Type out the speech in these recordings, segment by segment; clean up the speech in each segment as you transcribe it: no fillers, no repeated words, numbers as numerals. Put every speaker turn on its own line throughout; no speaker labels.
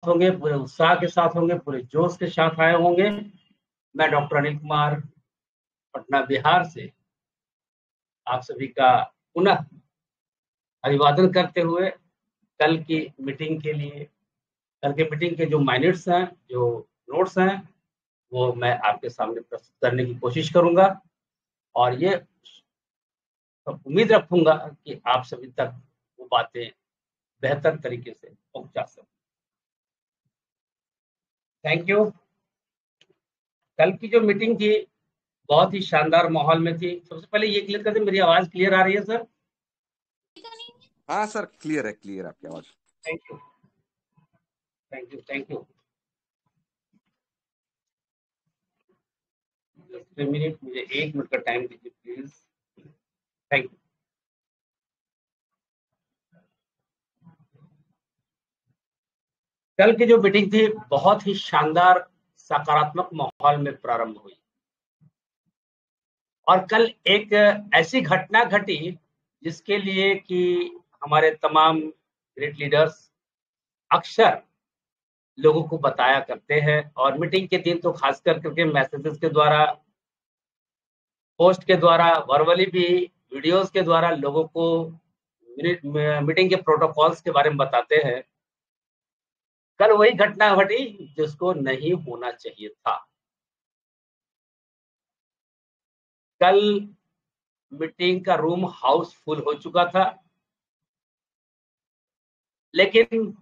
होंगे, पूरे उत्साह के साथ होंगे, पूरे जोश के साथ आए होंगे। मैं डॉक्टर अनिल कुमार, पटना, बिहार से आप सभी का पुनः अभिवादन करते हुए कल की मीटिंग के लिए, कल के मीटिंग के जो मिनट्स हैं, जो नोट्स हैं, वो मैं आपके सामने प्रस्तुत करने की कोशिश करूँगा और ये उम्मीद रखूँगा कि आप सभी तक वो बातें बेहतर तरीके से पहुँचा सकूँ। Thank you. कल की जो मीटिंग थी, बहुत ही शानदार माहौल में थी। सबसे पहले ये क्लियर कर दें, मेरी आवाज़ क्लियर आ रही है सर?
हाँ सर, क्लियर है आपकी आवाज।
Thank you, thank you, thank you. Just minute, मुझे 1 मिनट का टाइम दीजिए प्लीज। Thank you. कल की जो मीटिंग थी, बहुत ही शानदार सकारात्मक माहौल में प्रारंभ हुई और कल एक ऐसी घटना घटी जिसके लिए कि हमारे तमाम ग्रेट लीडर्स अक्सर लोगों को बताया करते हैं और मीटिंग के दिन तो खास कर करके मैसेजेस के द्वारा, पोस्ट के द्वारा, वर्बली भी, वीडियोस के द्वारा लोगों को मीटिंग के प्रोटोकॉल्स के बारे में बताते हैं। कल वही घटना घटी जिसको नहीं होना चाहिए था। कल मीटिंग का रूम हाउसफुल हो चुका था, लेकिन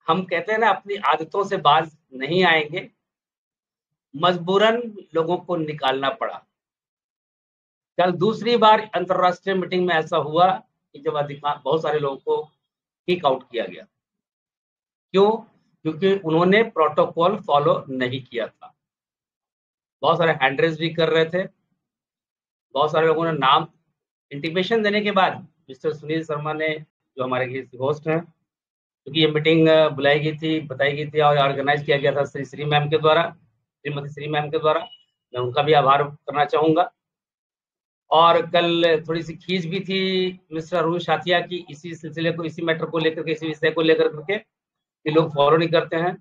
हम कहते हैं ना, अपनी आदतों से बाज नहीं आएंगे, मजबूरन लोगों को निकालना पड़ा। कल दूसरी बार अंतर्राष्ट्रीय मीटिंग में ऐसा हुआ कि जब बहुत सारे लोगों को किक आउट किया गया। क्यों? क्योंकि उन्होंने प्रोटोकॉल फॉलो नहीं किया था। बहुत सारे हैंड रेज़ भी कर रहे थे। बहुत सारे लोगों ने नाम इंटीमेशन देने के बाद मिस्टर सुनील शर्मा ने, जो हमारे होस्ट हैं, क्योंकि ये मीटिंग बुलाई गई थी, बताई गई थी और ऑर्गेनाइज किया गया था श्री मैम के द्वारा, श्रीमती श्री मैम के द्वारा। मैं उनका भी आभार करना चाहूँगा। और कल थोड़ी-सी खींच भी थी मिस्टर अरुण साथिया की, इसी सिलसिले को, इसी मैटर को लेकर के, इसी विषय को लेकर के कि लोग फॉलो नहीं करते हैं।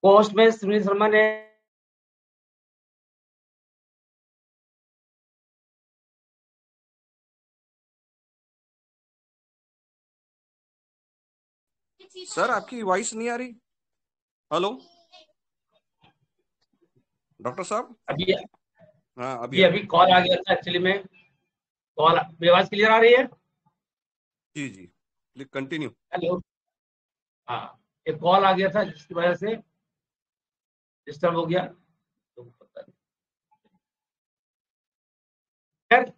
पोस्ट में सुनील शर्मा ने
सर आपकी वॉइस नहीं आ रही। हेलो डॉक्टर साहब।
अभी
हाँ अभी आ रही।
अभी कॉल आ गया था एक्चुअली में। कॉल, मेरी आवाज़ क्लियर आ रही है?
जी जी, प्लीज कंटिन्यू।
हेलो। हाँ, एक कॉल आ गया था जिसकी वजह से डिस्टर्ब हो गया, तो पता नहीं। खैर,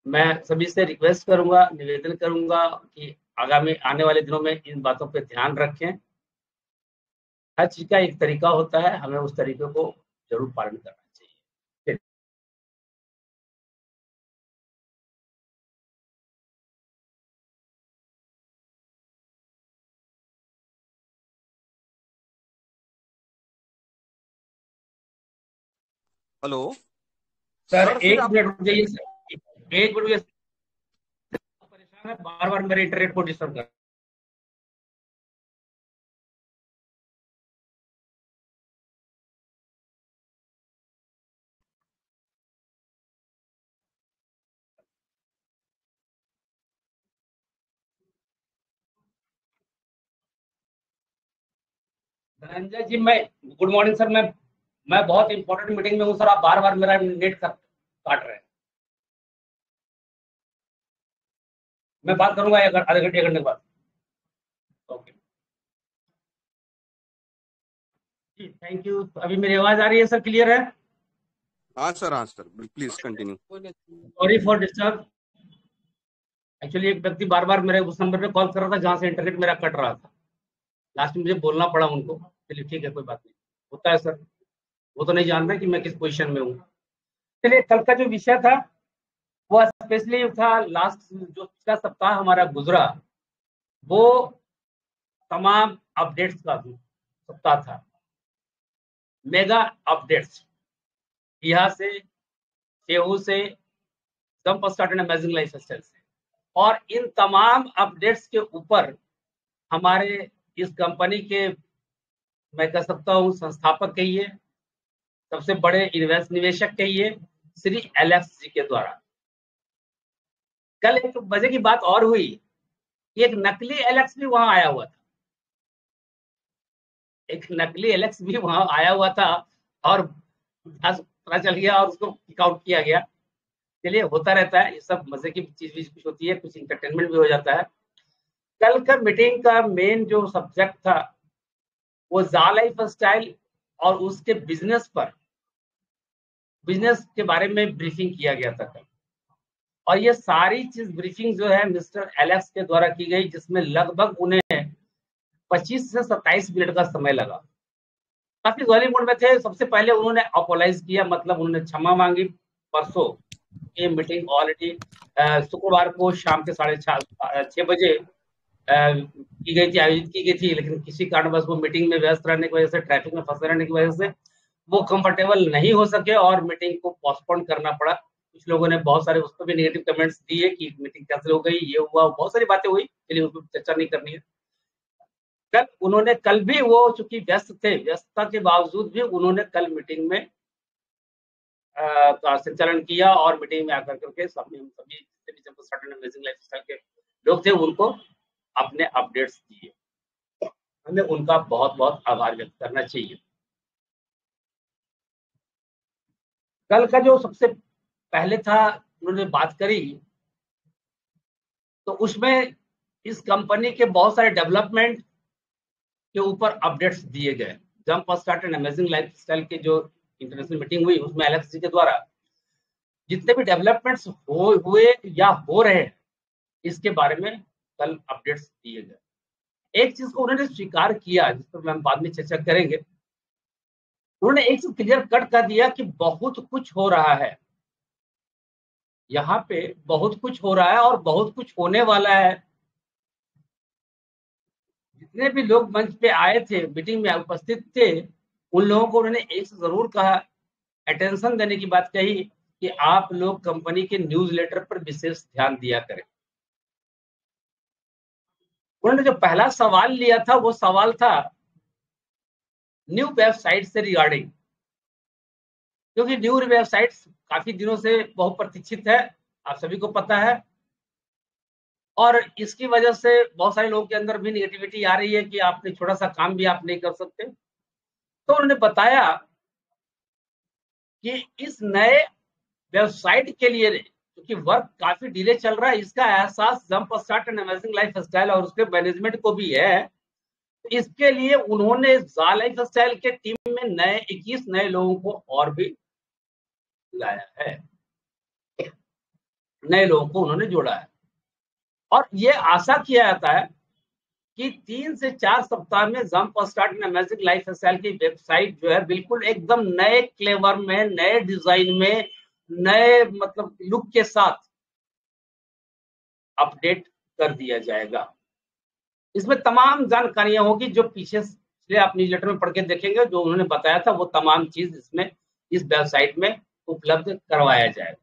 मैं सभी से रिक्वेस्ट करूँगा, निवेदन करूँगा कि आगामी आने वाले दिनों में इन बातों पे ध्यान रखें। हर चीज़ का एक तरीका होता है, हमें उस तरीके को ज़रूर पालन करना चाहिए।
हेलो
सर
सर, फिर
1
आप
मिनट रुक जाइए सर, 1 मिनट रुक जाइए। परेशान है, बार-बार मेरे इंटरनेट को डिस्टर्ब कर। धनंजय जी, मैं गुड मॉर्निंग सर। मैं बहुत इंपॉर्टेंट मीटिंग में हूँ सर, आप बार-बार मेरा नेट काट रहे हैं। मैं बात करूँगा आधे घंटे 1 घंटे के बाद। ओके जी, थैंक यू। अभी मेरी आवाज़ आ रही है सर, क्लियर है?
हाँ sir, please continue.
Sorry for disturb. Actually एक व्यक्ति बार-बार मेरे उस नंबर पे कॉल कर रहा था जहाँ से इंटरनेट मेरा कट रहा था। लास्ट में मुझे बोलना पड़ा उनको। चलिए ठीक है, कोई बात नहीं, होता है सर। वो तो नहीं जान रहे कि मैं किस पोज़ीशन में हूँ। चलिए, कल का जो विषय था वो स्पेशली था, लास्ट जो पिछला सप्ताह हमारा गुज़रा, वो तमाम अपडेट्स का सप्ताह था। मेगा अपडेट्स, यहाँ से, सेहू से, jump start and amazing life style से, और इन तमाम अपडेट्स के ऊपर हमारे इस कंपनी के, मैं कह सकता हूँ, संस्थापक कहिए, सबसे बड़े निवेशक कहिए, श्री एलेक्स जी के द्वारा। कल एक मजे की बात और हुई, एक नकली एलेक्स भी वहां आया हुआ था, एक नकली एलेक्स भी वहां आया हुआ था, और पता चल गया और उसको किक आउट किया गया। चलिए, होता रहता है, ये सब मजे की चीज भी कुछ होती है, कुछ इंटरटेनमेंट भी हो जाता है। कल का मीटिंग का मेन जो सब्जेक्ट था वो ज़ा लाइफ स्टाइल और उसके बिजनेस के बारे में ब्रीफिंग किया गया था कल। और ये सारी चीज ब्रीफिंग जो है मिस्टर एलेक्स के द्वारा की गई, जिसमें लगभग उन्हें 25 से 27 मिनट का समय लगा। काफी जॉली मूड में थे। सबसे पहले उन्होंने अपोलाइज किया, मतलब उन्होंने क्षमा मांगी। परसों ये मीटिंग ऑलरेडी शुक्रवार को शाम के 6:30 बजे की गई थी, आयोजित की गई थी, लेकिन किसी कारणवश वो मीटिंग में व्यस्त रहने की वजह से, ट्रैफिक में फंसे रहने की वजह से वो कंफर्टेबल नहीं हो सके और मीटिंग को पोस्टपोन करना पड़ा। कुछ लोगों ने बहुत सारे उस पर भी नेगेटिव कमेंट्स दिए कि मीटिंग कैंसिल हो गई, ये हुआ, बहुत सारी बातें हुई, चलिए उस पर चर्चा नहीं करनी है। कल भी वो चूंकि व्यस्त थे, व्यस्तता के बावजूद भी उन्होंने कल मीटिंग में का संचालन किया और मीटिंग में आकर करके सभी अमेजिंग लाइफस्टाइल के लोग थे उनको अपने अपडेट्स दिए। हमें उनका बहुत बहुत आभार व्यक्त करना चाहिए। कल का जो सबसे पहले था, उन्होंने बात करी, तो उसमें इस कंपनी के बहुत सारे डेवलपमेंट के ऊपर अपडेट्स दिए गए। Jump start and amazing lifestyle के जो इंटरनेशनल मीटिंग हुई, उसमें एलेक्स जी के द्वारा जितने भी डेवलपमेंट्स हुए या हो रहे हैं, इसके बारे में कल अपडेट्स दिए गए। एक चीज को उन्होंने स्वीकार किया, जिस पर हम बाद में चर्चा करेंगे। उन्होंने एक चीज क्लियर कट कर दिया कि बहुत कुछ हो रहा है, यहाँ पे बहुत कुछ हो रहा है और बहुत कुछ होने वाला है। जितने भी लोग मंच पे आए थे, मीटिंग में उपस्थित थे, उन लोगों को उन्होंने एक जरूर कहा, अटेंशन देने की बात कही कि आप लोग कंपनी के न्यूज़लेटर पर विशेष ध्यान दिया करें। उन्होंने जो पहला सवाल लिया था वो सवाल था न्यू वेबसाइट से रिगार्डिंग, क्योंकि न्यू वेबसाइट काफी दिनों से बहुप्रतीक्षित है, आप सभी को पता है, और इसकी वजह से बहुत सारे लोगों के अंदर भी नेगेटिविटी आ रही है कि आपने छोटा सा काम भी आप नहीं कर सकते। तो उन्होंने बताया कि इस नए वेबसाइट के लिए, क्योंकि वर्क काफी डिले चल रहा है, इसका एहसास jump start and amazing life style और उसके मैनेजमेंट को भी है। इसके लिए उन्होंने ज़ा लाइफ स्टाइल के टीम में 21 नए लोगों को और भी लाया है, नए लोगों को उन्होंने जोड़ा है। और ये आशा किया जाता है कि 3 से 4 सप्ताह में jump start and amazing life style की वेबसाइट जो है बिल्कुल एकदम नए क्लेवर में, नए डिजाइन में, नए मतलब लुक के साथ अपडेट कर दिया जाएगा। इसमें तमाम जानकारियां होगी जो पीछे से आप न्यूज़लेटर में पढ़ के देखेंगे, जो उन्होंने बताया था वो तमाम चीज इसमें इस वेबसाइट में उपलब्ध करवाया जाएगा।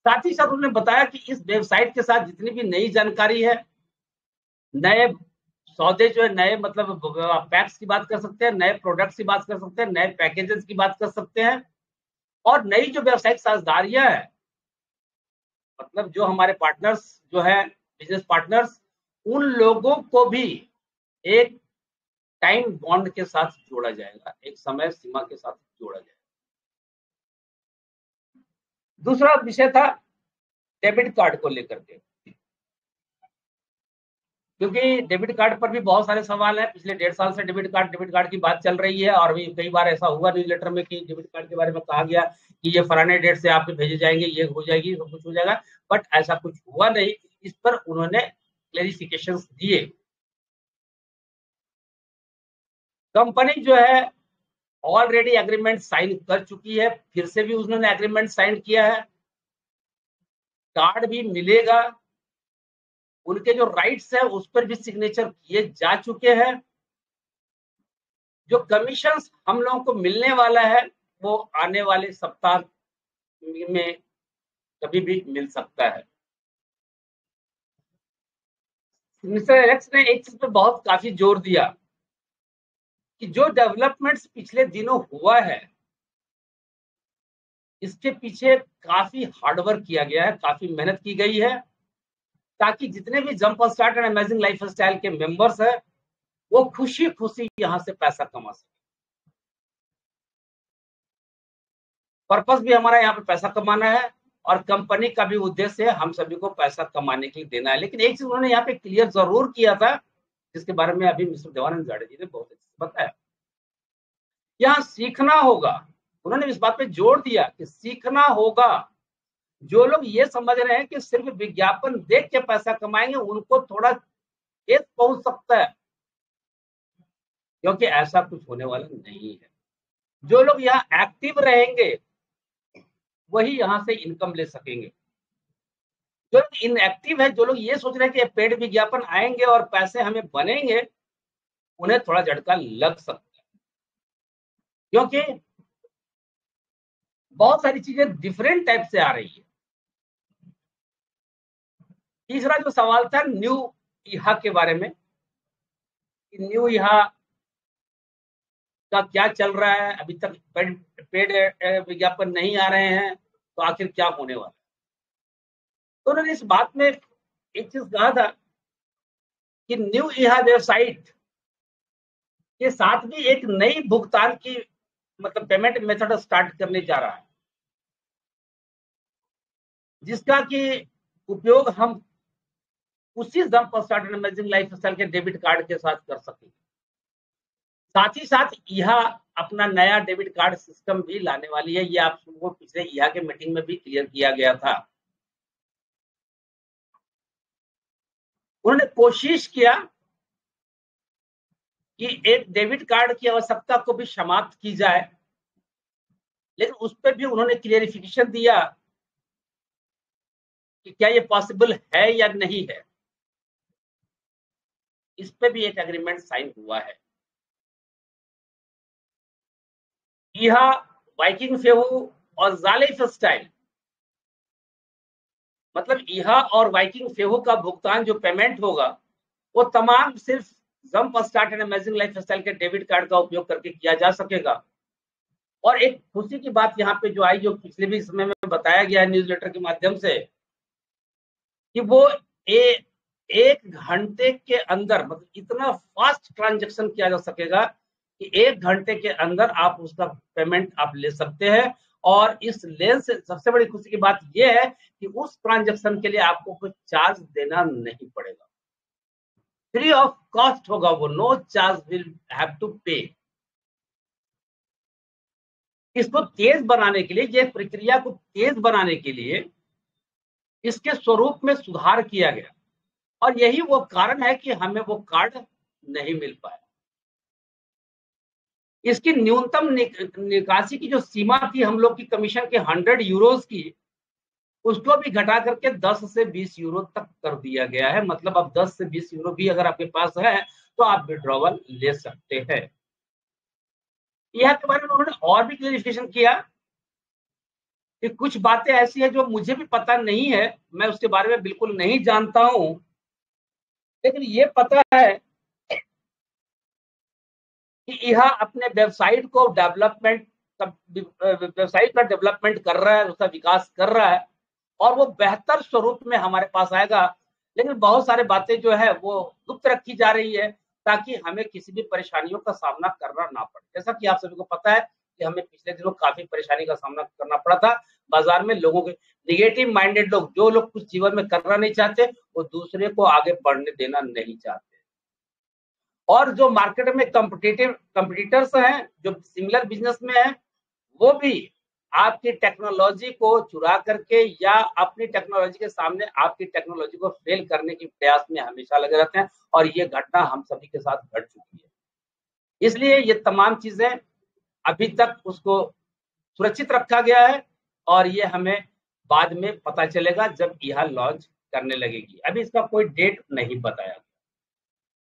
साथ ही साथ उन्होंने बताया कि इस वेबसाइट के साथ जितनी भी नई जानकारी है, नए सौदे जो है, नए मतलब पैक्स की बात कर सकते हैं, नए प्रोडक्ट्स की बात कर सकते हैं, नए पैकेजेस की बात कर सकते हैं, और नई जो व्यावसायिक साझेदारियां है, मतलब जो हमारे पार्टनर्स जो है, बिजनेस पार्टनर्स, उन लोगों को भी एक टाइम बॉन्ड के साथ जोड़ा जाएगा, एक समय सीमा के साथ जोड़ा जाएगा। दूसरा विषय था डेबिट कार्ड को लेकर के, क्योंकि डेबिट कार्ड पर भी बहुत सारे सवाल हैं। पिछले 1.5 साल से डेबिट कार्ड की बात चल रही है, और भी कई बार ऐसा हुआ न्यूज़लेटर में कि डेबिट कार्ड के बारे में कहा गया कि ये फलाने डेट से आपके भेजे जाएंगे, ये हो जाएगी, सब कुछ हो जाएगा, बट ऐसा कुछ हुआ नहीं। इस पर उन्होंने क्लेरिफिकेशन दिए। कंपनी जो है ऑलरेडी एग्रीमेंट साइन कर चुकी है, फिर से भी उन्होंने एग्रीमेंट साइन किया है, कार्ड भी मिलेगा, उनके जो राइट्स है उस पर भी सिग्नेचर किए जा चुके हैं। जो कमीशन हम लोगों को मिलने वाला है वो आने वाले सप्ताह में कभी भी मिल सकता है। मिस्टर एलेक्स ने एक चीज पे बहुत काफी जोर दिया कि जो डेवलपमेंट्स पिछले दिनों हुआ है इसके पीछे काफी हार्डवर्क किया गया है, काफी मेहनत की गई है, ताकि जितने भी jump start and amazing lifestyle के मेंबर्स हैं वो खुशी खुशी यहां से पैसा कमा सके। पर्पस भी हमारा यहाँ पे पैसा कमाना है और कंपनी का भी उद्देश्य है हम सभी को पैसा कमाने के लिए देना है। लेकिन एक चीज उन्होंने यहाँ पे क्लियर जरूर किया था, जिसके बारे में अभी मिस्टर देवानंद झाड़े जी ने बहुत अच्छे से बताया। यहाँ सीखना होगा, उन्होंने इस बात पे जोर दिया कि सीखना होगा। जो लोग ये समझ रहे हैं कि सिर्फ विज्ञापन देख के पैसा कमाएंगे उनको थोड़ा ठेस पहुंच सकता है, क्योंकि ऐसा कुछ होने वाला नहीं है। जो लोग यहाँ एक्टिव रहेंगे वही यहां से इनकम ले सकेंगे। जो इनएक्टिव है, जो लोग ये सोच रहे हैं कि पेड विज्ञापन आएंगे और पैसे हमें बनेंगे, उन्हें थोड़ा झटका लग सकता है, क्योंकि बहुत सारी चीजें डिफरेंट टाइप से आ रही है। तीसरा जो सवाल था न्यू ईहा के बारे में, न्यू ईहा का क्या चल रहा है, अभी तक पेड विज्ञापन नहीं आ रहे हैं, तो आखिर क्या होने वाला है। तो उन्होंने इस बात में एक चीज कहा था कि न्यू ईहा वेबसाइट के साथ भी एक नई भुगतान की मतलब पेमेंट मेथड स्टार्ट करने जा रहा है, जिसका कि उपयोग हम उसी jump start and amazing lifestyle के डेबिट कार्ड के साथ कर सकेंगे। साथ ही साथ ईहा अपना नया डेबिट कार्ड सिस्टम भी लाने वाली है। ये आप सबको पिछले ईहा के मीटिंग में भी क्लियर किया गया था। उन्होंने कोशिश किया कि एक डेबिट कार्ड की आवश्यकता को भी समाप्त की जाए, लेकिन उस पर भी उन्होंने क्लियरिफिकेशन दिया कि क्या ये पॉसिबल है या नहीं है। इस पे भी एक एग्रीमेंट साइन हुआ है। ईहा, वाइकिंग फेहू और ज़ालेफस्टाइल, मतलब ईहा और वाइकिंग फेहू का भुगतान जो पेमेंट होगा वो तमाम सिर्फ jump start and amazing lifestyle के डेबिट कार्ड का उपयोग करके किया जा सकेगा। और एक खुशी की बात यहाँ पे जो आई, जो पिछले भी समय में बताया गया है न्यूज़लेटर के माध्यम से, कि वो एक घंटे के अंदर मतलब इतना फास्ट ट्रांजैक्शन किया जा सकेगा कि एक घंटे के अंदर आप उसका पेमेंट आप ले सकते हैं। और इस लेन से सबसे बड़ी खुशी की बात यह है कि उस ट्रांजैक्शन के लिए आपको कोई चार्ज देना नहीं पड़ेगा, फ्री ऑफ कॉस्ट होगा वो, no charge will have to pay. इसको तेज बनाने के लिए, ये प्रक्रिया को तेज बनाने के लिए इसके स्वरूप में सुधार किया गया, और यही वो कारण है कि हमें वो कार्ड नहीं मिल पाया। इसकी न्यूनतम निकासी की जो सीमा थी हम लोग की कमीशन के 100 यूरोज की, उसको भी घटा करके 10 से 20 यूरो तक कर दिया गया है। मतलब अब 10 से 20 यूरो भी अगर आपके पास है तो आप विड्रॉवल ले सकते हैं। यह के बारे में उन्होंने और भी क्लेरिफिकेशन किया कि कुछ बातें ऐसी है जो मुझे भी पता नहीं है, मैं उसके बारे में बिल्कुल नहीं जानता हूं, लेकिन ये पता है कि यह अपने वेबसाइट को डेवलपमेंट, वेबसाइट का डेवलपमेंट कर रहा है, उसका विकास कर रहा है और वो बेहतर स्वरूप में हमारे पास आएगा। लेकिन बहुत सारी बातें जो है वो गुप्त रखी जा रही है ताकि हमें किसी भी परेशानियों का सामना करना ना पड़े। जैसा कि आप सभी को पता है कि हमें पिछले दिनों काफी परेशानी का सामना करना पड़ा था। बाजार में लोगों के निगेटिव माइंडेड लोग, जो लोग कुछ जीवन में करना नहीं चाहते, वो दूसरे को आगे बढ़ने देना नहीं चाहते। और जो मार्केट में कंपटीटर्स हैं जो सिमिलर बिजनेस में हैं, वो भी आपकी टेक्नोलॉजी को चुरा करके या अपनी टेक्नोलॉजी के सामने आपकी टेक्नोलॉजी को फेल करने के प्रयास में हमेशा लगे रहते हैं, और ये घटना हम सभी के साथ घट चुकी है। इसलिए ये तमाम चीजें अभी तक उसको सुरक्षित रखा गया है और ये हमें बाद में पता चलेगा जब यह लॉन्च करने लगेगी। अभी इसका कोई डेट नहीं बताया।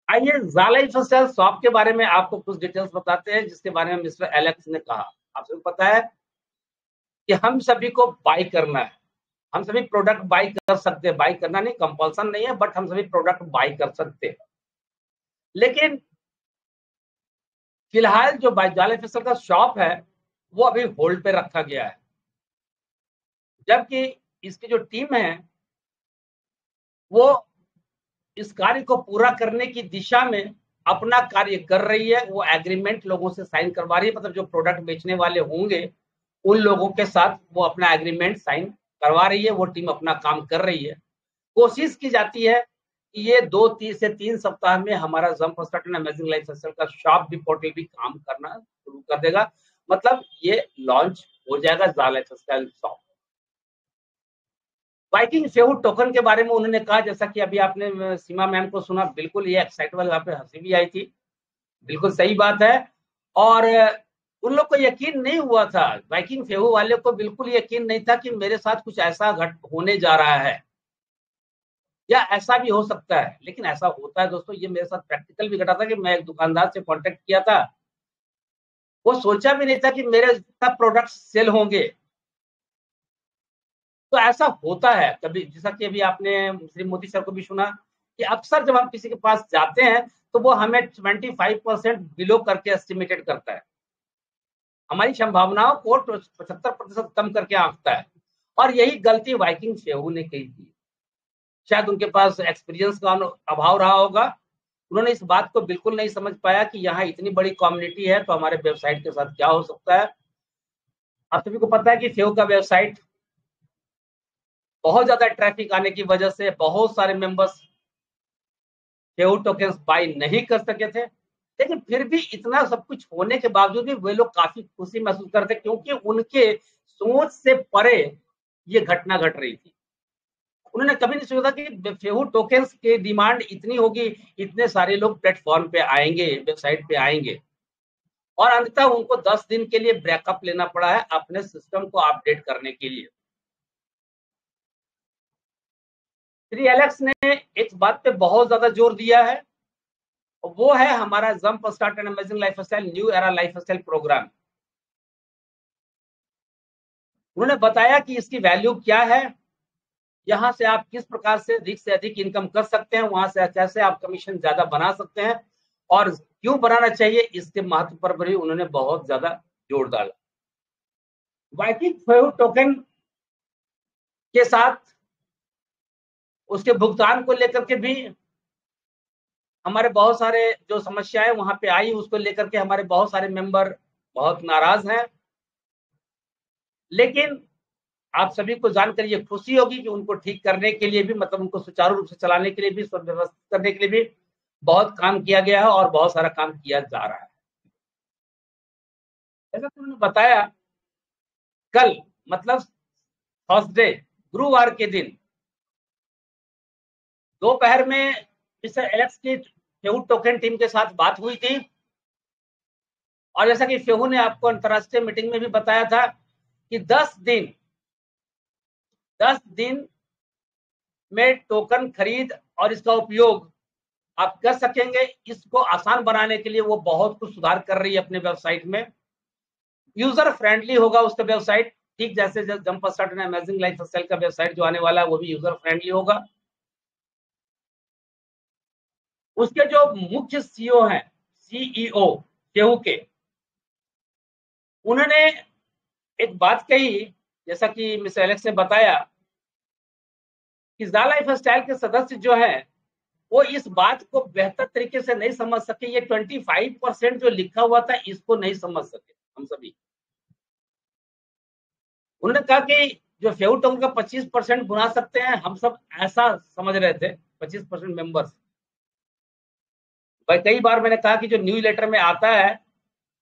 आइए ज़ालाइफस्टाइल शॉप के बारे में आपको कुछ डिटेल्स बताते हैं, जिसके बारे में मिस्टर एलेक्स ने कहा। आप सबको पता है कि हम सभी को बाय करना है, हम सभी प्रोडक्ट बाई कर सकते हैं, बाई करना नहीं, कंपल्सन नहीं है, बट हम सभी प्रोडक्ट बाई कर सकते हैं। लेकिन फिलहाल जो जाले फिसल का शॉप है वो अभी होल्ड पे रखा गया है, जबकि इसकी जो टीम है वो इस कार्य को पूरा करने की दिशा में अपना कार्य कर रही है। वो एग्रीमेंट लोगों से साइन करवा रही है, मतलब जो प्रोडक्ट बेचने वाले होंगे उन लोगों के साथ वो अपना एग्रीमेंट साइन करवा रही है। वो टीम अपना काम कर रही है। कोशिश की जाती है कि ये 2 से 3 सप्ताह में हमारा jump start and amazing life style का शॉप भी, पोर्टल भी काम करना शुरू कर देगा। मतलब ये लॉन्च हो जाएगा जाल lifestyle shop. Viking Fehu token के बारे में उन्होंने कहा, जैसा कि अभी आपने सीमा मैम को सुना, बिल्कुल ये एक्साइटेबल, यहाँ पे हंसी भी आई थी, बिल्कुल सही बात है। और उन लोग को यकीन नहीं हुआ था, वाइकिंग फेहू वाले को बिल्कुल यकीन नहीं था कि मेरे साथ कुछ ऐसा होने जा रहा है या ऐसा भी हो सकता है। लेकिन ऐसा होता है दोस्तों, ये मेरे साथ प्रैक्टिकल भी घटा था कि मैं एक दुकानदार से कांटेक्ट किया था, वो सोचा भी नहीं था कि मेरे सब प्रोडक्ट सेल होंगे। तो ऐसा होता है कभी, जैसा कि अभी आपने श्री मोदी सर को भी सुना कि अक्सर जब हम किसी के पास जाते हैं तो वो हमें 25% बिलो करके एस्टिमेटेड करता है, हमारी संभावनाओं को 75% कम करके आंकता है। और यही गलती वाइकिंग फेहू ने की थी। शायद उनके पास एक्सपीरियंस का अभाव रहा होगा, उन्होंने इस बात को बिल्कुल नहीं समझ पाया कि यहाँ इतनी बड़ी कम्युनिटी है तो हमारे वेबसाइट के साथ क्या हो सकता है। आप सभी को पता है कि फेहू का वेबसाइट बहुत ज्यादा ट्रैफिक आने की वजह से बहुत सारे मेंबर्स फेहू टोकन्स बाय नहीं कर सके थे। लेकिन फिर भी इतना सब कुछ होने के बावजूद भी वे लोग काफी खुशी महसूस करते, क्योंकि उनके सोच से परे ये घटना घट रही थी। उन्होंने कभी नहीं सोचा कि फेहू टोकन्स की डिमांड इतनी होगी, इतने सारे लोग प्लेटफॉर्म पे आएंगे, वेबसाइट पे आएंगे। और अंततः उनको 10 दिन के लिए ब्रेकअप लेना पड़ा है अपने सिस्टम को अपडेट करने के लिए। श्री एलेक्स ने एक बात पे बहुत ज्यादा जोर दिया है, वो है हमारा jump start and amazing life style new era life style programme. उन्होंने बताया कि इसकी वैल्यू क्या है, यहाँ से आप किस प्रकार से अधिक इनकम कर सकते हैं, वहां से कैसे आप कमीशन ज्यादा बना सकते हैं और क्यों बनाना चाहिए, इसके महत्व पर भी उन्होंने बहुत ज्यादा जोर डाला। वाइकिंग फेहू टोकन के साथ उसके भुगतान को लेकर के भी हमारे बहुत सारे जो समस्याएं वहां पे आई, उसको लेकर के हमारे बहुत सारे मेंबर बहुत नाराज हैं। लेकिन आप सभी को जानकर ये खुशी होगी कि उनको ठीक करने के लिए भी, मतलब उनको सुचारू रूप से चलाने के लिए भी, व्यवस्थित करने के लिए भी बहुत काम किया गया है और बहुत सारा काम किया जा रहा है। जैसा कि उन्होंने बताया, कल मतलब थर्सडे, गुरुवार के दिन दोपहर में मिस्टर एलेक्स की फेहू टोकन टीम के साथ बात हुई थी। और जैसा कि फेहू ने आपको अंतरराष्ट्रीय मीटिंग में भी बताया था कि 10 दिन में टोकन खरीद और इसका उपयोग आप कर सकेंगे। इसको आसान बनाने के लिए वो बहुत कुछ सुधार कर रही है अपने वेबसाइट में। यूजर फ्रेंडली होगा उसका वेबसाइट, ठीक जैसे jump start and amazing life style का वेबसाइट जो आने वाला है वो भी यूजर फ्रेंडली होगा। उसके जो मुख्य सीईओ हैं, सीईओ फेहू के, उन्होंने एक बात कही, जैसा कि मिस्टर एलेक्स ने बताया कि जाल लाइफ स्टाइल के सदस्य जो है वो इस बात को बेहतर तरीके से नहीं समझ सके। ये 25% जो लिखा हुआ था इसको नहीं समझ सके हम सभी। उन्होंने कहा कि जो फेहू टोकन का 25% बुना सकते हैं, हम सब ऐसा समझ रहे थे 25% मेंबर्स। कई बार मैंने कहा कि जो न्यूज लेटर में आता है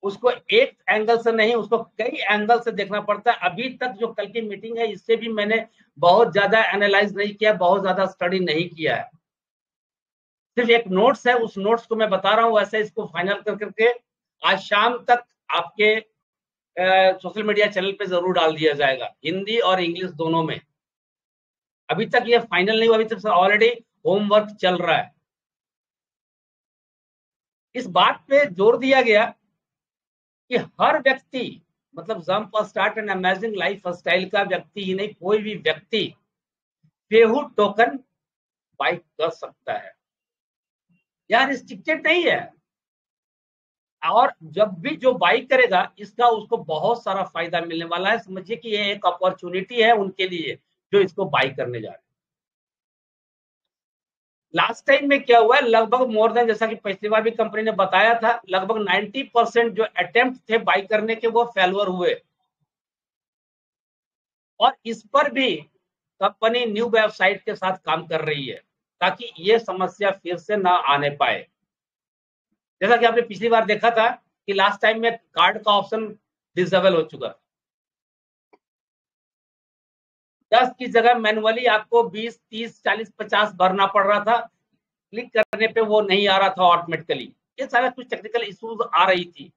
उसको एक एंगल से नहीं, उसको कई एंगल से देखना पड़ता है। अभी तक जो कल की मीटिंग है इससे भी मैंने बहुत ज्यादा एनालाइज नहीं किया, बहुत ज्यादा स्टडी नहीं किया है। सिर्फ एक नोट्स है, उस नोट्स को मैं बता रहा हूँ, वैसे इसको फाइनल कर करके आज शाम तक आपके सोशल मीडिया चैनल पे जरूर डाल दिया जाएगा, हिंदी और इंग्लिश दोनों में। अभी तक ये फाइनल नहीं हुआ, अभी तक ऑलरेडी होमवर्क चल रहा है। इस बात पे जोर दिया गया कि हर व्यक्ति, मतलब jump start and amazing life style का व्यक्ति ही नहीं, कोई भी व्यक्ति फेहू टोकन बाई कर सकता है, यह रिस्ट्रिक्टेड नहीं है। और जब भी जो बाई करेगा इसका उसको बहुत सारा फायदा मिलने वाला है। समझिए कि ये एक अपॉर्चुनिटी है उनके लिए जो इसको बाई करने जा रहे हैं। लास्ट टाइम में क्या हुआ है, लगभग मोर देन, जैसा कि पिछली बार भी कंपनी ने बताया था, लगभग 90% जो अटेम्प्ट थे बाई करने के वो फेल्युअर हुए। और इस पर भी कंपनी न्यू वेबसाइट के साथ काम कर रही है ताकि ये समस्या फिर से ना आने पाए। जैसा कि आपने पिछली बार देखा था कि लास्ट टाइम में कार्ड का ऑप्शन डिसेबल हो चुका, 10 की जगह मैनुअली आपको 20, 30, 40, 50 भरना पड़ रहा था, क्लिक करने पे वो नहीं आ रहा था ऑटोमेटिकली। ये सारा कुछ टेक्निकल इश्यूज आ रही थी।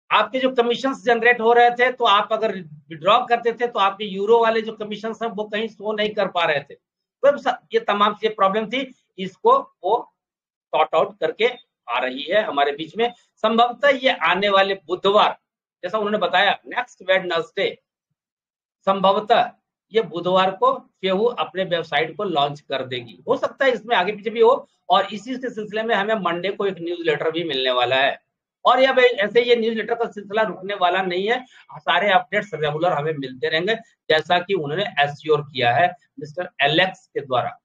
आपके जो कमीशन जनरेट हो रहे थे, तो आप अगर विड्रॉ करते थे तो आपके यूरो वाले जो कमीशन है वो कहीं शो नहीं कर पा रहे थे। तो ये तमाम चीजें प्रॉब्लम थी, इसको वो सॉर्ट आउट करके आ रही है हमारे बीच में। संभवतः ये आने वाले बुधवार, जैसा उन्होंने बताया, नेक्स्ट वेडनेसडे, संभवतः ये बुधवार को फेहू अपने वेबसाइट को लॉन्च कर देगी। हो सकता है इसमें आगे पीछे भी हो, और इसी के सिलसिले में हमें मंडे को एक न्यूज़लेटर भी मिलने वाला है। और ये ऐसे ये न्यूज़लेटर का सिलसिला रुकने वाला नहीं है, सारे अपडेट्स रेगुलर हमें मिलते रहेंगे, जैसा कि उन्होंने एश्योर किया है मिस्टर एलेक्स के द्वारा।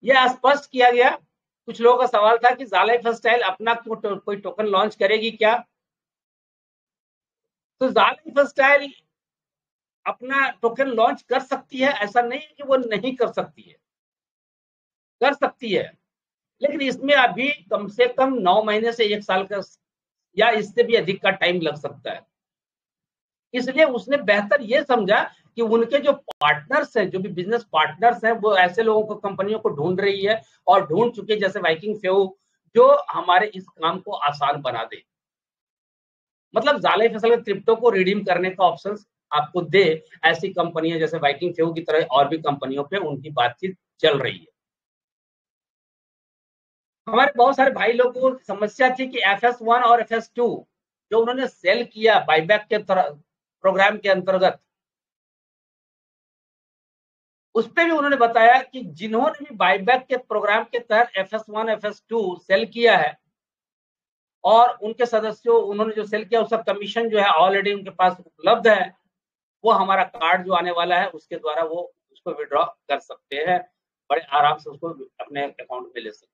यह स्पष्ट किया गया। कुछ लोगों का सवाल था कि ज़ाला लाइफस्टाइल अपना कोई टोकन लॉन्च करेगी क्या? तो ज़ाला लाइफस्टाइल अपना टोकन लॉन्च कर सकती है, ऐसा नहीं है कि वो नहीं कर सकती है, कर सकती है। लेकिन इसमें अभी कम से कम 9 महीने से 1 साल का या इससे भी अधिक का टाइम लग सकता है। इसलिए उसने बेहतर ये समझा कि उनके जो पार्टनर्स हैं, जो भी बिजनेस पार्टनर्स हैं, वो ऐसे लोगों को, कंपनियों को ढूंढ रही है और ढूंढ चुके, जैसे वाइकिंग फेहू, जो हमारे इस काम को आसान बना दे। मतलब ज़ाला फसल क्रिप्टो को रिडीम करने का ऑप्शन आपको दे, ऐसी कंपनियां जैसे वाइकिंग फेहू की तरह और भी कंपनियों पे उनकी बातचीत चल रही है। हमारे बहुत सारे भाई लोगों को समस्या थी कि FS1 और FS2 जो उन्होंने सेल किया बाईबैक के प्रोग्राम के अंतर्गत, उस पर भी उन्होंने बताया कि जिन्होंने भी बाईबैक के प्रोग्राम के तहत FS1, FS2 सेल किया है और उनके सदस्यों, उन्होंने जो सेल किया उसका कमीशन जो है ऑलरेडी उनके पास उपलब्ध है, वो हमारा कार्ड जो आने वाला है उसके द्वारा वो उसको विड्रॉ कर सकते हैं, बड़े आराम से उसको अपने अकाउंट में ले सकते हैं।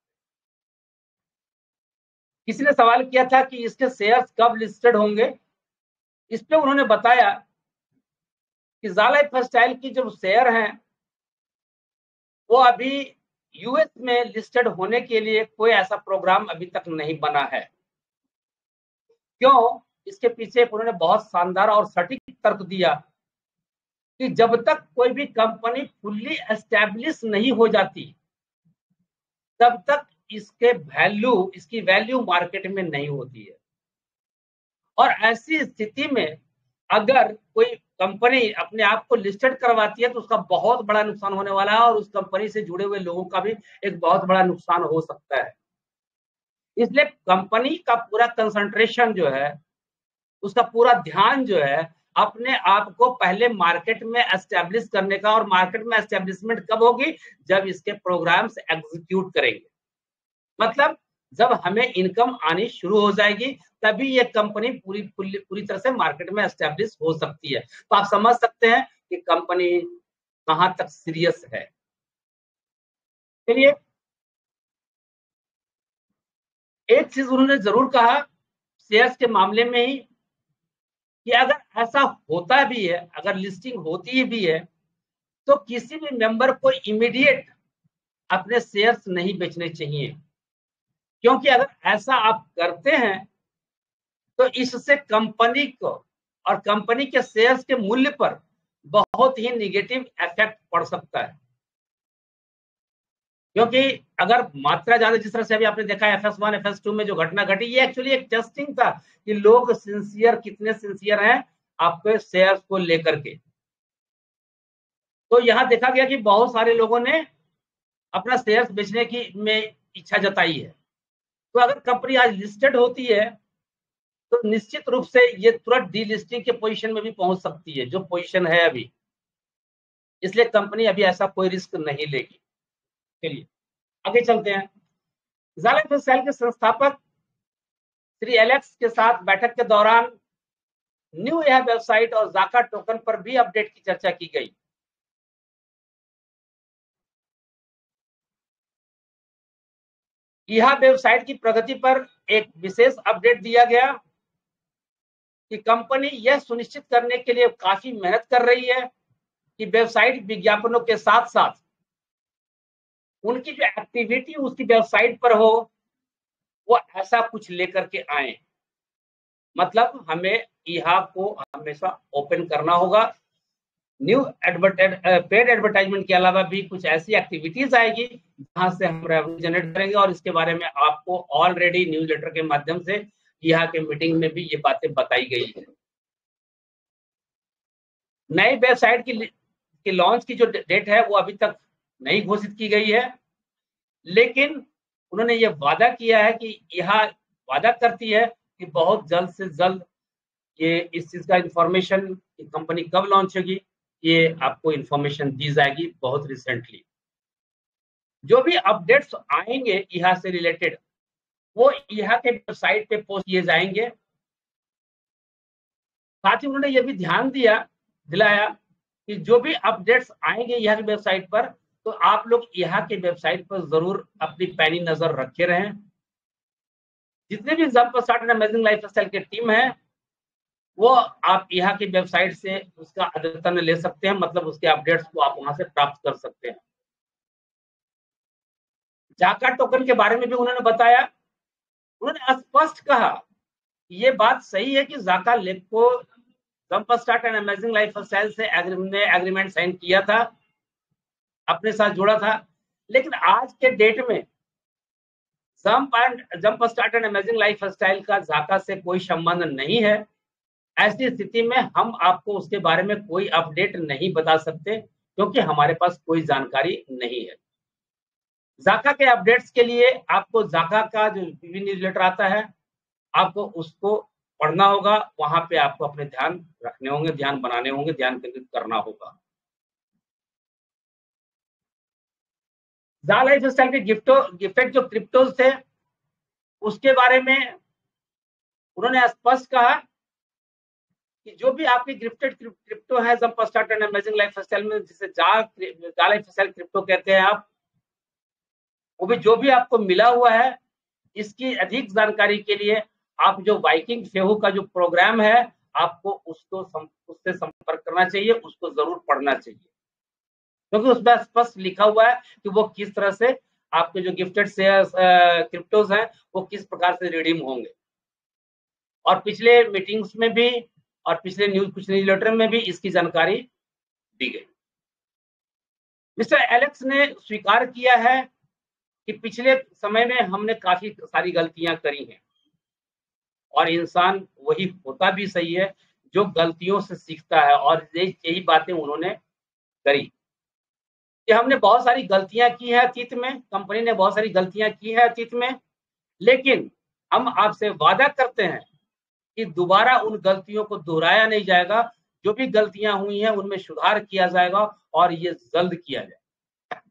किसी ने सवाल किया था कि इसके शेयर्स कब लिस्टेड होंगे। इस पे उन्होंने बताया कि ज़ाला लाइफस्टाइल की जो शेयर हैं वो अभी यूएस में लिस्टेड होने के लिए कोई ऐसा प्रोग्राम अभी तक नहीं बना है। क्यों? इसके पीछे उन्होंने बहुत शानदार और सटीक तर्क दिया कि जब तक कोई भी कंपनी फुल्ली एस्टैब्लिश नहीं हो जाती तब तक इसकी वैल्यू मार्केट में नहीं होती है। और ऐसी स्थिति में अगर कोई कंपनी अपने आप को लिस्टेड करवाती है तो उसका बहुत बड़ा नुकसान होने वाला है और उस कंपनी से जुड़े हुए लोगों का भी एक बहुत बड़ा नुकसान हो सकता है। इसलिए कंपनी का पूरा कंसंट्रेशन जो है, उसका पूरा ध्यान जो है, अपने आप को पहले मार्केट में एस्टेब्लिश करने का। और मार्केट में एस्टेब्लिशमेंट कब होगी? जब इसके प्रोग्राम्स एग्जीक्यूट करेंगे, मतलब जब हमें इनकम आनी शुरू हो जाएगी, तभी ये कंपनी पूरी तरह से मार्केट में एस्टेब्लिश हो सकती है। तो आप समझ सकते हैं कि कंपनी कहां तक सीरियस है। चलिए, एक चीज उन्होंने जरूर कहा शेयर्स के मामले में ही कि अगर ऐसा होता भी है, अगर लिस्टिंग होती भी है, तो किसी भी मेंबर को इमीडिएट अपने शेयर्स नहीं बेचने चाहिए, क्योंकि अगर ऐसा आप करते हैं तो इससे कंपनी को और कंपनी के शेयर्स के मूल्य पर बहुत ही निगेटिव इफेक्ट पड़ सकता है। क्योंकि अगर मात्रा ज्यादा, जिस तरह से अभी आपने देखा FS1, FS2 में जो घटना घटी, ये एक्चुअली एक टेस्टिंग था कि लोग कितने सिंसियर हैं आपके शेयर्स को लेकर के। तो यहां देखा गया कि बहुत सारे लोगों ने अपना शेयर्स बेचने की में इच्छा जताई है। तो अगर कंपनी आज लिस्टेड होती है तो निश्चित रूप से ये तुरंत डीलिस्टिंग के पोजीशन में भी पहुंच सकती है, जो पोजीशन है अभी। इसलिए कंपनी अभी ऐसा कोई रिस्क नहीं लेगी। चलिए आगे चलते हैं। ज़ाला लाइफस्टाइल के संस्थापक श्री एलेक्स के साथ बैठक के दौरान न्यू यह वेबसाइट और ज़ाका टोकन पर भी अपडेट की चर्चा की गई। यह वेबसाइट की प्रगति पर एक विशेष अपडेट दिया गया कि कंपनी यह सुनिश्चित करने के लिए काफी मेहनत कर रही है कि वेबसाइट विज्ञापनों के साथ साथ उनकी जो एक्टिविटी उसकी वेबसाइट पर हो वो ऐसा कुछ लेकर के आए। मतलब हमें यह को हमेशा ओपन करना होगा। न्यू पेड एडवर्टाइजमेंट के अलावा भी कुछ ऐसी एक्टिविटीज आएगी जहां से हम रेवेन्यू जनरेट करेंगे, और इसके बारे में आपको ऑलरेडी न्यूज़लेटर के माध्यम से यहाँ के मीटिंग में भी ये बातें बताई गई है। नई वेबसाइट की लॉन्च की जो डेट है वो अभी तक नहीं घोषित की गई है, लेकिन उन्होंने ये वादा किया है कि यह वादा करती है कि बहुत जल्द से जल्द ये इस चीज का इंफॉर्मेशन कंपनी कब लॉन्च होगी ये आपको इंफॉर्मेशन दी जाएगी बहुत रिसेंटली। जो भी अपडेट्स आएंगे यहाँ से रिलेटेड वो यहाँ के वेबसाइट पे पोस्ट किए जाएंगे। साथ ही उन्होंने ये भी ध्यान दिलाया कि जो भी अपडेट्स आएंगे यहाँ की वेबसाइट पर तो आप लोग यहाँ के वेबसाइट पर जरूर अपनी पैनी नजर रखे रहें। जितने भी जंपस्टार्ट एंड अमेजिंग लाइफस्टाइल की टीम है वो आप यहाँ की वेबसाइट से उसका अद्यतन ले सकते हैं, मतलब उसके अपडेट्स को आप वहां से प्राप्त कर सकते हैं। जाका टोकन के बारे में भी उन्होंने बताया। उन्होंने स्पष्ट कहा ये बात सही है कि जाका लेब को जंपस्टार्ट एंड अमेजिंग लाइफस्टाइल से एग्रीमेंट साइन किया था, अपने साथ जोड़ा था, लेकिन आज के डेट में जंपस्टार्ट एंड अमेजिंग लाइफस्टाइल का जाका से कोई संबंध नहीं है। ऐसी स्थिति में हम आपको उसके बारे में कोई अपडेट नहीं बता सकते क्योंकि हमारे पास कोई जानकारी नहीं है। जाका के अपडेट्स के लिए आपको जाका का जो न्यूज़लेटर आता है आपको उसको पढ़ना होगा, वहां पे आपको अपने ध्यान रखने होंगे, ध्यान बनाने होंगे, ध्यान केंद्रित करना होगा। ज़ाला लाइफस्टाइल के गिफ्टेड जो क्रिप्टोज थे उसके बारे में उन्होंने स्पष्ट कहा कि जो भी आपकी गिफ्टेड क्रिप्टो है जंपस्टार्ट एंड अमेजिंग लाइफस्टाइल में, जिसे ज़ाला लाइफस्टाइल क्रिप्टो कहते हैं आप, वो भी जो भी आपको मिला हुआ है इसकी अधिक जानकारी के लिए आप जो वाइकिंग फेहू का जो प्रोग्राम है आपको उससे संपर्क करना चाहिए, उसको जरूर पढ़ना चाहिए क्योंकि उसमें स्पष्ट लिखा हुआ है कि वो किस तरह से आपके जो गिफ्टेड शेयर्स क्रिप्टोज हैं वो किस प्रकार से रिडीम होंगे। और पिछले मीटिंग्स में भी और पिछले कुछ न्यूज़लेटर में भी इसकी जानकारी दी गई। मिस्टर एलेक्स ने स्वीकार किया है कि पिछले समय में हमने काफी सारी गलतियां करी हैं और इंसान वही होता भी सही है जो गलतियों से सीखता है, और यही बातें उन्होंने करी कि हमने बहुत सारी गलतियां की है अतीत में, कंपनी ने बहुत सारी गलतियां की है अतीत में, लेकिन हम आपसे वादा करते हैं कि दोबारा उन गलतियों को दोहराया नहीं जाएगा। जो भी गलतियां हुई हैं उनमें सुधार किया जाएगा और ये जल्द किया जाएगा।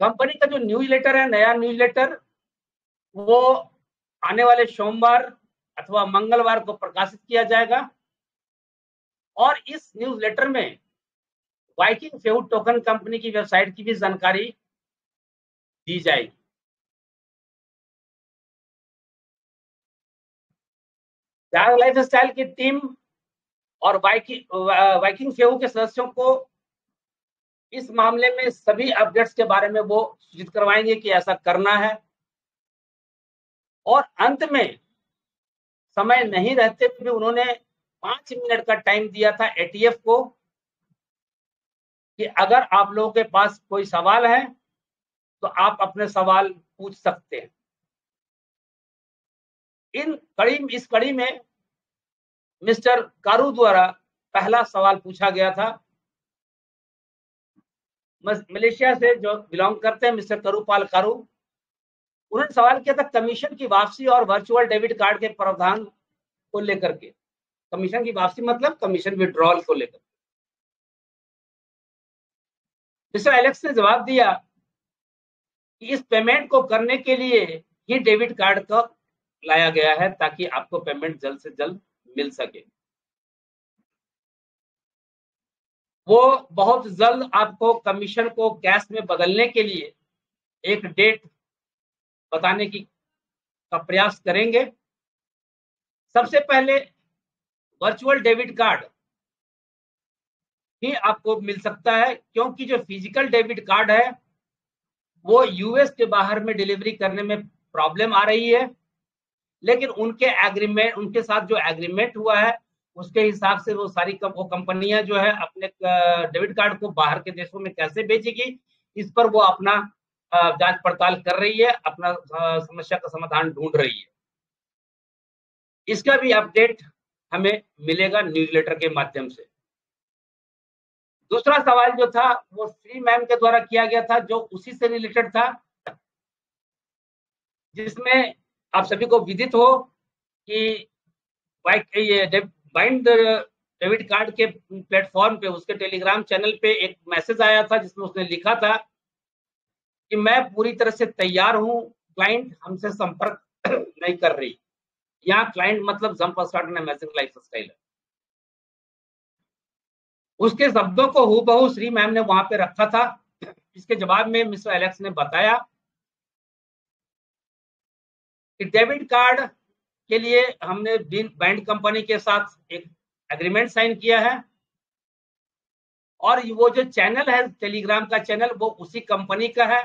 कंपनी का जो न्यूज़लेटर है, नया न्यूज़लेटर, वो आने वाले सोमवार अथवा मंगलवार को प्रकाशित किया जाएगा और इस न्यूज़लेटर में वाइकिंग फेहू टोकन कंपनी की वेबसाइट की भी जानकारी दी जाएगी। ज़ाला लाइफस्टाइल की टीम और वाइकिंग फेहू के सदस्यों को इस मामले में सभी अपडेट्स के बारे में वो सूचित करवाएंगे कि ऐसा करना है, और अंत में समय नहीं रहते भी उन्होंने 5 मिनट का टाइम दिया था एटीएफ को कि अगर आप लोगों के पास कोई सवाल है तो आप अपने सवाल पूछ सकते हैं। इस कड़ी में मिस्टर कारू द्वारा पहला सवाल पूछा गया था। मलेशिया से जो बिलोंग करते हैं मिस्टर करूपाल कारू, उन्होंने सवाल किया था कमीशन की वापसी और वर्चुअल डेबिट कार्ड के प्रावधान को लेकर के। कमीशन की वापसी मतलब कमीशन विड्रॉल को लेकर। मिस्टर एलेक्स ने जवाब दिया कि इस पेमेंट को करने के लिए ही डेबिट कार्ड का लाया गया है ताकि आपको पेमेंट जल्द से जल्द मिल सके। वो बहुत जल्द आपको कमीशन को कैश में बदलने के लिए एक डेट बताने का प्रयास करेंगे। सबसे पहले वर्चुअल डेबिट कार्ड ही आपको मिल सकता है, क्योंकि जो फिजिकल डेबिट कार्ड है वो यूएस के बाहर में डिलीवरी करने में प्रॉब्लम आ रही है। लेकिन उनके साथ जो एग्रीमेंट हुआ है उसके हिसाब से वो सारी वो कंपनियां जो है अपने डेबिट कार्ड को बाहर के देशों में कैसे बेचेगी, इस पर वो अपना जांच पड़ताल कर रही है, अपना समस्या का समाधान ढूंढ रही है। इसका भी अपडेट हमें मिलेगा न्यूज़लेटर के माध्यम से। दूसरा सवाल जो था वो श्री मैम के द्वारा किया गया था, जो उसी से रिलेटेड था, जिसमें आप सभी को विदित हो कि बाइंड डेबिट कार्ड के प्लेटफॉर्म पे, उसके टेलीग्राम चैनल पे एक मैसेज आया था जिसमें उसने लिखा था कि मैं पूरी तरह से तैयार हूं, क्लाइंट हमसे संपर्क नहीं कर रही। यहाँ क्लाइंट मतलब जंपस्टार्ट एंड अमेजिंग लाइफस्टाइल है। उसके शब्दों को हूबहू श्री मैम ने वहां पे रखा था। इसके जवाब में मिस्टर एलेक्स ने बताया कि डेबिट कार्ड के लिए हमने बैंड कंपनी के साथ एक एग्रीमेंट साइन किया है, और वो जो चैनल है टेलीग्राम का चैनल वो उसी कंपनी का है,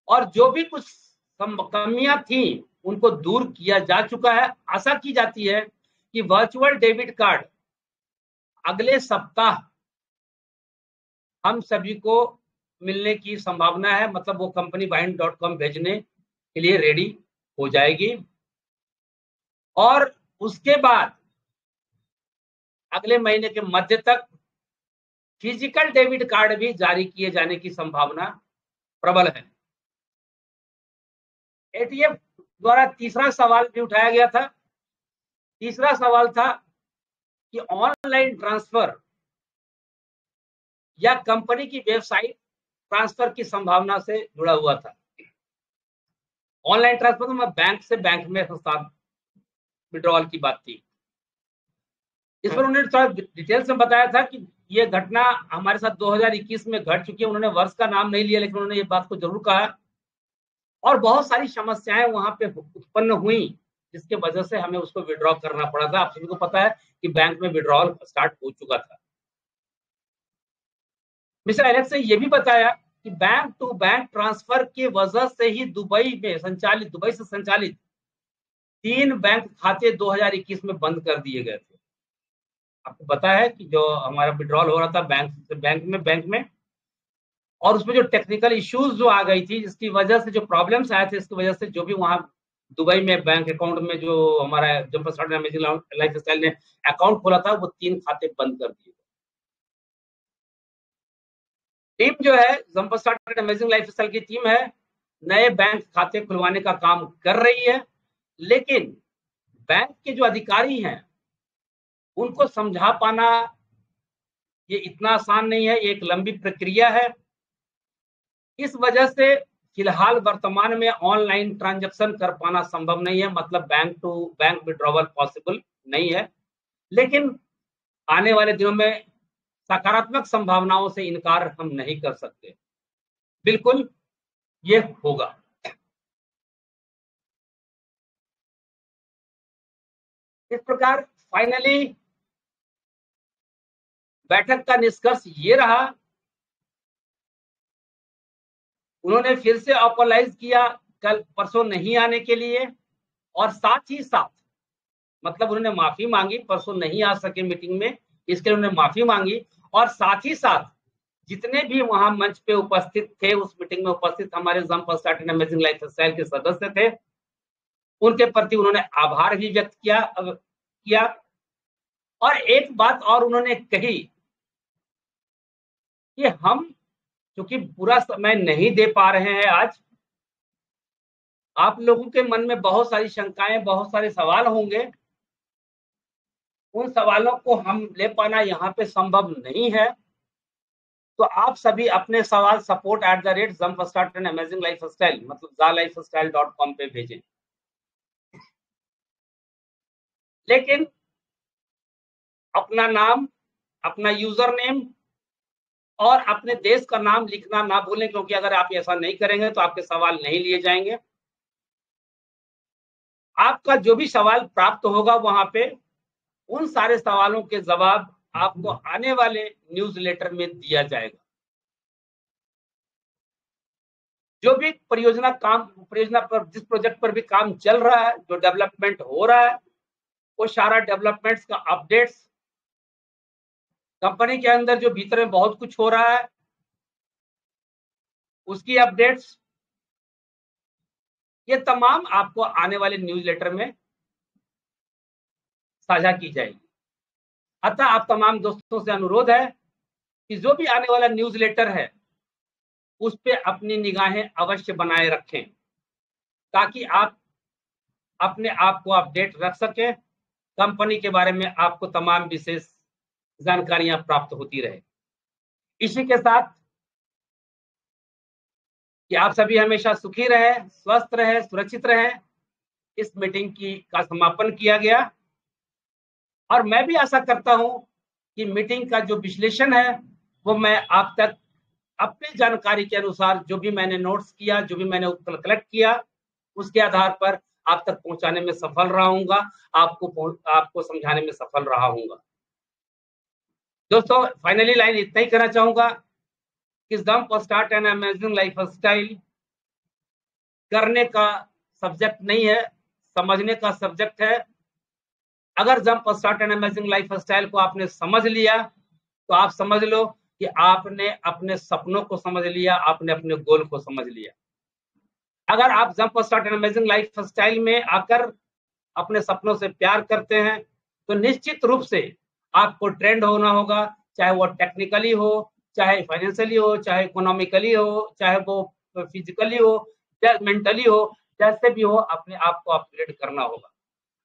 और जो भी कुछ कमियां थी उनको दूर किया जा चुका है। आशा की जाती है कि वर्चुअल डेबिट कार्ड अगले सप्ताह हम सभी को मिलने की संभावना है, मतलब वो कंपनी bind.com भेजने के लिए रेडी हो जाएगी, और उसके बाद अगले महीने के मध्य तक फिजिकल डेबिट कार्ड भी जारी किए जाने की संभावना प्रबल है। एटीएफ द्वारा तीसरा सवाल भी उठाया गया था। तीसरा सवाल था कि ऑनलाइन ट्रांसफर या कंपनी की वेबसाइट ट्रांसफर की संभावना से जुड़ा हुआ था। ऑनलाइन ट्रांसफर में बैंक से बैंक में विड्रॉल की बात थी। इस पर उन्होंने थोड़ा डिटेल्स में बताया था कि ये घटना हमारे साथ 2021 में घट चुकी है। उन्होंने वर्ष का नाम नहीं लिया, लेकिन उन्होंने ये बात को जरूर कहा, और बहुत सारी समस्याएं वहां पे उत्पन्न हुई जिसके वजह से हमें उसको विड्रॉ करना पड़ा था। आप सभी को पता है कि बैंक में विड्रॉल स्टार्ट हो चुका था। मिस्टर एलेक्स ने यह भी बताया कि बैंक टू बैंक ट्रांसफर की वजह से ही दुबई से संचालित 3 बैंक खाते 2021 में बंद कर दिए गए थे। आपको पता है कि जो हमारा विड्रॉल हो रहा था बैंक में, और उसमें जो टेक्निकल इश्यूज जो आ गई थी, जिसकी वजह से जो प्रॉब्लम्स आए थे, इसकी वजह से जो भी वहां दुबई में बैंक अकाउंट में जो हमारा जंपस्टार्ट एंड अमेजिंग लाइफस्टाइल ने अकाउंट खोला था, वो 3 खाते बंद कर दिए। टीम जो है जंपस्टार्ट एंड अमेजिंग लाइफस्टाइल की टीम है, नए बैंक खाते खुलवाने का काम कर रही है, लेकिन बैंक के जो अधिकारी हैं उनको समझा पाना ये इतना आसान नहीं है, एक लंबी प्रक्रिया है। इस वजह से फिलहाल वर्तमान में ऑनलाइन ट्रांजैक्शन कर पाना संभव नहीं है, मतलब bank to bank withdrawal possible नहीं है। लेकिन आने वाले दिनों में सकारात्मक संभावनाओं से इनकार हम नहीं कर सकते, बिल्कुल ये होगा। इस प्रकार फाइनली बैठक का निष्कर्ष ये रहा, उन्होंने फिर से अपोलाइज किया कल परसों नहीं आने के लिए, और साथ ही साथ मतलब उन्होंने माफी मांगी, परसों नहीं आ सके मीटिंग में, इसके लिए उन्होंने माफी मांगी, और साथ ही साथ जितने भी वहां मंच पे उपस्थित थे, उस मीटिंग में उपस्थित हमारे जंपस्टार्ट एंड अमेजिंग लाइफस्टाइल के सदस्य थे, उनके प्रति उन्होंने आभार भी व्यक्त किया। और एक बात और उन्होंने कही कि हम क्योंकि पूरा समय नहीं दे पा रहे हैं आज, आप लोगों के मन में बहुत सारी शंकाएं, बहुत सारे सवाल होंगे, उन सवालों को हम ले पाना यहाँ पे संभव नहीं है, तो आप सभी अपने सवाल support@jumpstart-an-amazing-lifestyle मतलब jalifestyle.com पे भेजें। लेकिन अपना नाम, अपना यूजर नेम और अपने देश का नाम लिखना ना भूलें, क्योंकि अगर आप ऐसा नहीं करेंगे तो आपके सवाल नहीं लिए जाएंगे। आपका जो भी सवाल प्राप्त होगा वहां पे उन सारे सवालों के जवाब आपको आने वाले न्यूज़लेटर में दिया जाएगा। जो भी परियोजना पर जिस प्रोजेक्ट पर भी काम चल रहा है, जो डेवलपमेंट हो रहा है, वो सारा डेवलपमेंट्स का अपडेट्स, कंपनी के अंदर जो भीतर में बहुत कुछ हो रहा है उसकी अपडेट्स, ये तमाम आपको आने वाले न्यूज़लेटर में साझा की जाएगी। अतः आप तमाम दोस्तों से अनुरोध है कि जो भी आने वाला न्यूज़लेटर है उस पे अपनी निगाहें अवश्य बनाए रखें, ताकि आप अपने आप को अपडेट रख सकें, कंपनी के बारे में आपको तमाम विशेष जानकारियां प्राप्त होती रहे। इसी के साथ कि आप सभी हमेशा सुखी रहे, स्वस्थ रहे, सुरक्षित रहे, इस मीटिंग का समापन किया गया। और मैं भी आशा करता हूं कि मीटिंग का जो विश्लेषण है वो मैं आप तक अपनी जानकारी के अनुसार जो भी मैंने नोट्स किया, जो भी मैंने उत्तर कलेक्ट किया, उसके आधार पर आप तक पहुंचाने में सफल रहूंगा, आपको समझाने में सफल रहा हूंगा। दोस्तों, फाइनली लाइन इतना ही कहना चाहूंगा कि जंपस्टार्ट एन अमेजिंग लाइफस्टाइल करने का सब्जेक्ट नहीं है, समझने का सब्जेक्ट है। अगर जंपस्टार्ट एन अमेजिंग लाइफस्टाइल को आपने समझ लिया तो आप समझ लो कि आपने अपने सपनों को समझ लिया, आपने अपने गोल को समझ लिया। अगर आप जंपस्टार्ट एन अमेजिंग लाइफस्टाइल में आकर अपने सपनों से प्यार करते हैं तो निश्चित रूप से आपको ट्रेंड होना होगा, चाहे वो टेक्निकली हो, चाहे फाइनेंशियली हो, चाहे इकोनॉमिकली हो, चाहे वो फिजिकली हो, चाहे मेंटली हो, जैसे भी हो, अपने आप को अपग्रेड करना होगा।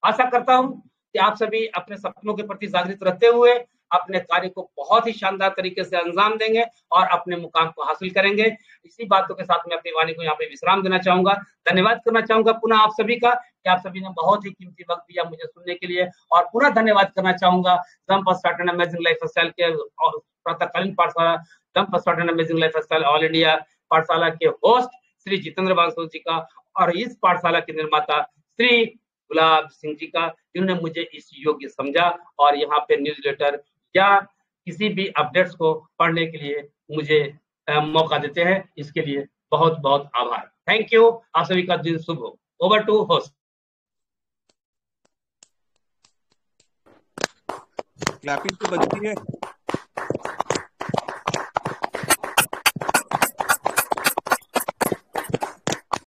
आशा करता हूं कि आप सभी अपने सपनों के प्रति जागृत रहते हुए अपने कार्य को बहुत ही शानदार तरीके से अंजाम देंगे और अपने मुकाम को हासिल करेंगे। इसी बातों के साथ मैं अपनी वाणी को यहाँ पे विश्राम देना चाहूंगा। धन्यवाद करना चाहूंगा पुनः आप सभी का कि आप सभी ने बहुत ही कीमती वक्त दिया मुझे सुनने के लिए, और पुनः धन्यवाद करना चाहूंगा जंपस्टार्ट एन अमेजिंग लाइफस्टाइल के प्रातःकालीन पाठशाला jumpstart an amazing lifestyle all India पाठशाला के होस्ट श्री जितेंद्र बांसुल जी का, और इस पाठशाला के निर्माता श्री गुलाब सिंह जी का, जिन्होंने मुझे इस योग्य समझा और यहाँ पे न्यूज़लेटर या किसी भी अपडेट्स को पढ़ने के लिए मुझे मौका देते हैं। इसके लिए बहुत बहुत आभार। Thank you. आप सभी का दिन शुभ हो। Over to host.
क्लैपिंग तो बजती है।